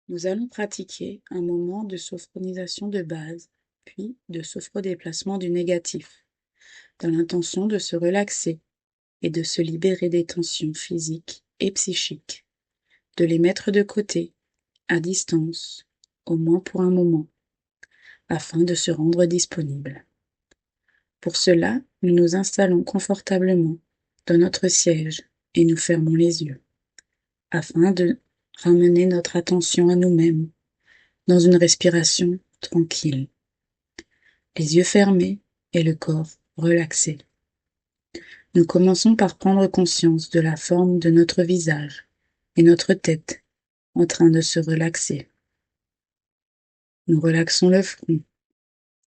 Nous allons pratiquer un moment de sophronisation de base, puis de sophrodéplacement du négatif, dans l'intention de se relaxer et de se libérer des tensions physiques et psychiques, de les mettre de côté, à distance, au moins pour un moment, afin de se rendre disponible. Pour cela, nous nous installons confortablement dans notre siège et nous fermons les yeux, afin de ramener notre attention à nous-mêmes, dans une respiration tranquille, les yeux fermés et le corps relaxé. Nous commençons par prendre conscience de la forme de notre visage et notre tête en train de se relaxer. Nous relaxons le front,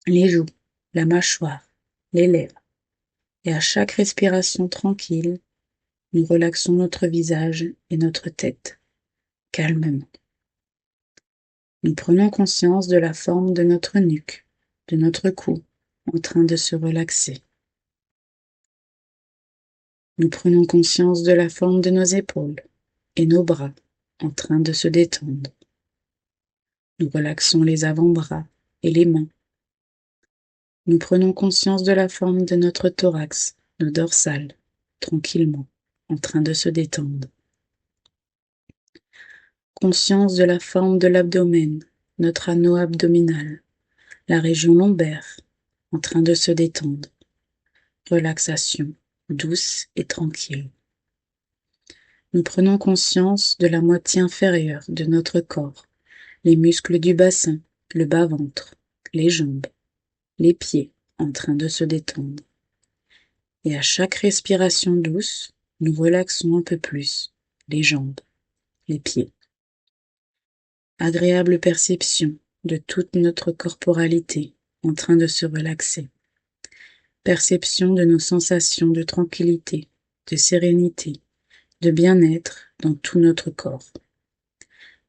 les joues, la mâchoire, les lèvres, et à chaque respiration tranquille, nous relaxons notre visage et notre tête, calmement. Nous prenons conscience de la forme de notre nuque, de notre cou, en train de se relaxer. Nous prenons conscience de la forme de nos épaules et nos bras, en train de se détendre. Nous relaxons les avant-bras et les mains. Nous prenons conscience de la forme de notre thorax, nos dorsales, tranquillement, en train de se détendre. Conscience de la forme de l'abdomen, notre anneau abdominal, la région lombaire, en train de se détendre. Relaxation douce et tranquille. Nous prenons conscience de la moitié inférieure de notre corps, les muscles du bassin, le bas-ventre, les jambes, les pieds en train de se détendre. Et à chaque respiration douce, nous relaxons un peu plus les jambes, les pieds. Agréable perception de toute notre corporalité en train de se relaxer. Perception de nos sensations de tranquillité, de sérénité, de bien-être dans tout notre corps.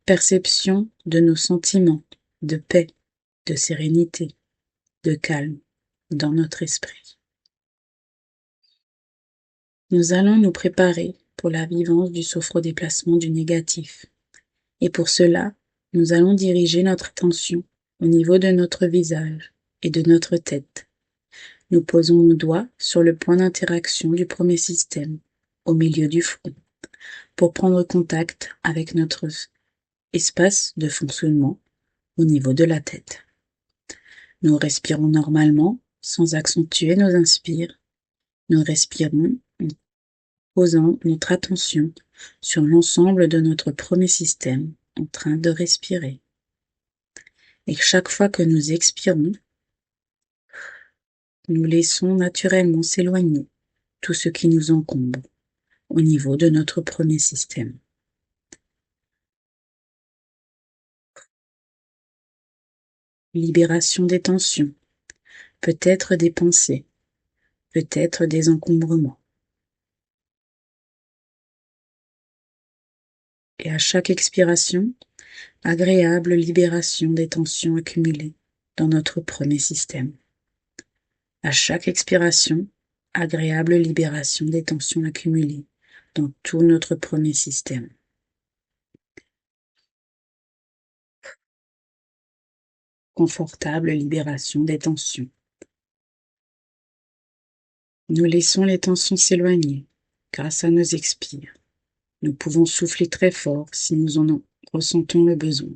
Perception de nos sentiments de paix, de sérénité, de calme dans notre esprit. Nous allons nous préparer pour la vivance du sophrodéplacement du négatif. Et pour cela, nous allons diriger notre attention au niveau de notre visage et de notre tête. Nous posons nos doigts sur le point d'interaction du premier système, au milieu du front, pour prendre contact avec notre espace de fonctionnement au niveau de la tête. Nous respirons normalement, sans accentuer nos inspires. Nous respirons en posant notre attention sur l'ensemble de notre premier système en train de respirer. Et chaque fois que nous expirons, nous laissons naturellement s'éloigner tout ce qui nous encombre au niveau de notre premier système. Libération des tensions, peut-être des pensées, peut-être des encombrements. Et à chaque expiration, agréable libération des tensions accumulées dans notre premier système. À chaque expiration, agréable libération des tensions accumulées dans tout notre premier système. Confortable libération des tensions. Nous laissons les tensions s'éloigner grâce à nos expires. Nous pouvons souffler très fort si nous en ressentons le besoin.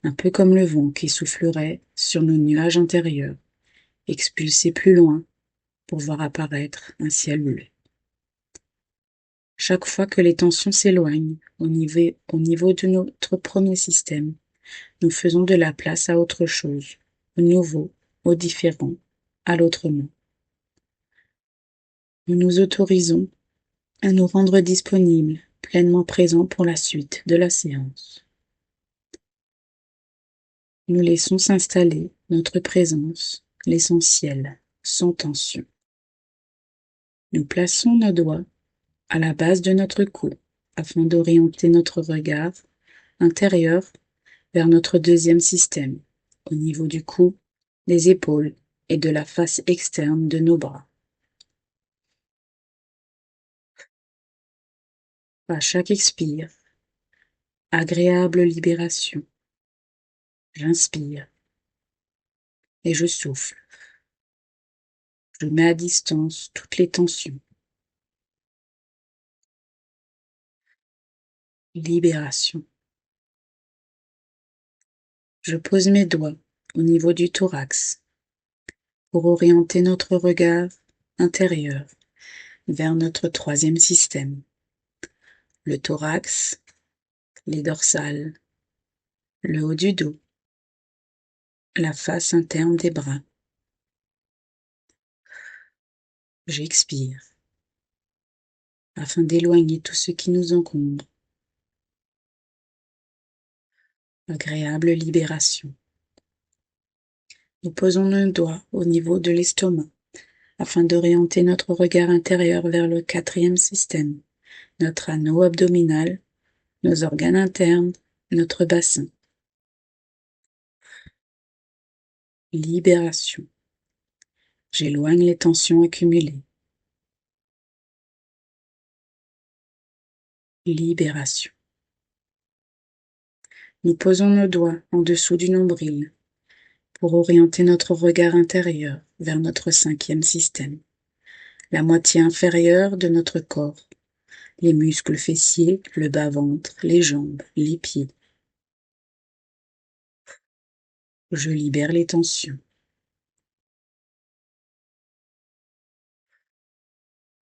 Un peu comme le vent qui soufflerait sur nos nuages intérieurs, expulsé plus loin pour voir apparaître un ciel bleu. Chaque fois que les tensions s'éloignent au niveau de notre premier système, nous faisons de la place à autre chose, au nouveau, au différent, à l'autrement. Nous nous autorisons à nous rendre disponibles, pleinement présents pour la suite de la séance. Nous laissons s'installer notre présence, l'essentiel, sans tension. Nous plaçons nos doigts à la base de notre cou afin d'orienter notre regard intérieur vers notre deuxième système, au niveau du cou, des épaules et de la face externe de nos bras. À chaque expire, Agréable libération. J'inspire et je souffle. Je mets à distance toutes les tensions. Libération. Je pose mes doigts au niveau du thorax pour orienter notre regard intérieur vers notre troisième système. Le thorax, les dorsales, le haut du dos, la face interne des bras. J'expire afin d'éloigner tout ce qui nous encombre. Agréable libération. Nous posons nos doigts au niveau de l'estomac afin d'orienter notre regard intérieur vers le quatrième système, notre anneau abdominal, nos organes internes, notre bassin. Libération. J'éloigne les tensions accumulées. Libération. Nous posons nos doigts en dessous du nombril pour orienter notre regard intérieur vers notre cinquième système, la moitié inférieure de notre corps, les muscles fessiers, le bas-ventre, les jambes, les pieds. Je libère les tensions.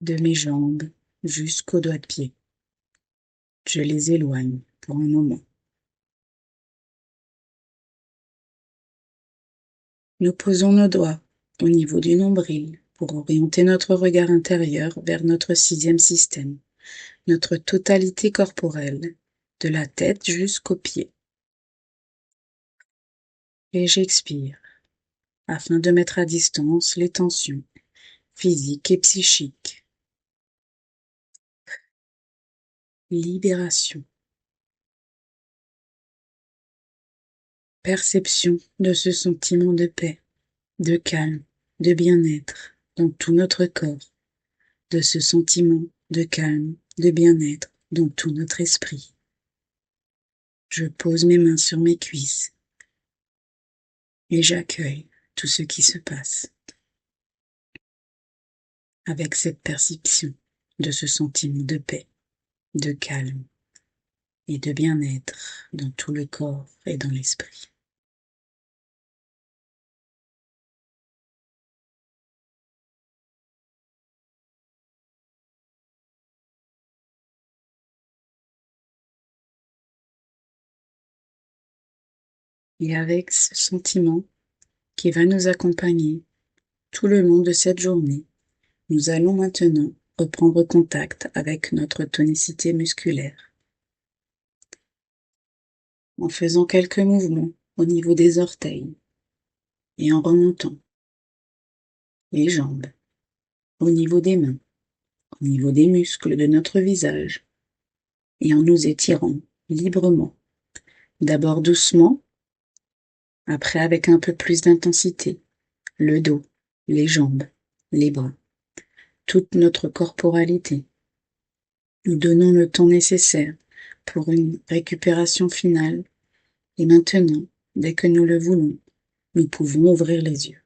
De mes jambes jusqu'aux doigts de pied. Je les éloigne pour un moment. Nous posons nos doigts au niveau du nombril pour orienter notre regard intérieur vers notre sixième système, notre totalité corporelle, de la tête jusqu'aux pieds. Et j'expire afin de mettre à distance les tensions physiques et psychiques. Libération. Perception de ce sentiment de paix, de calme, de bien-être dans tout notre corps, de ce sentiment de calme, de bien-être dans tout notre esprit. Je pose mes mains sur mes cuisses et j'accueille tout ce qui se passe avec cette perception de ce sentiment de paix, de calme et de bien-être dans tout le corps et dans l'esprit. Et avec ce sentiment qui va nous accompagner tout le long de cette journée, nous allons maintenant reprendre contact avec notre tonicité musculaire en faisant quelques mouvements au niveau des orteils et en remontant les jambes, au niveau des mains, au niveau des muscles de notre visage et en nous étirant librement, d'abord doucement, après avec un peu plus d'intensité, le dos, les jambes, les bras, toute notre corporalité. Nous donnons le temps nécessaire pour une récupération finale et maintenant, dès que nous le voulons, nous pouvons ouvrir les yeux.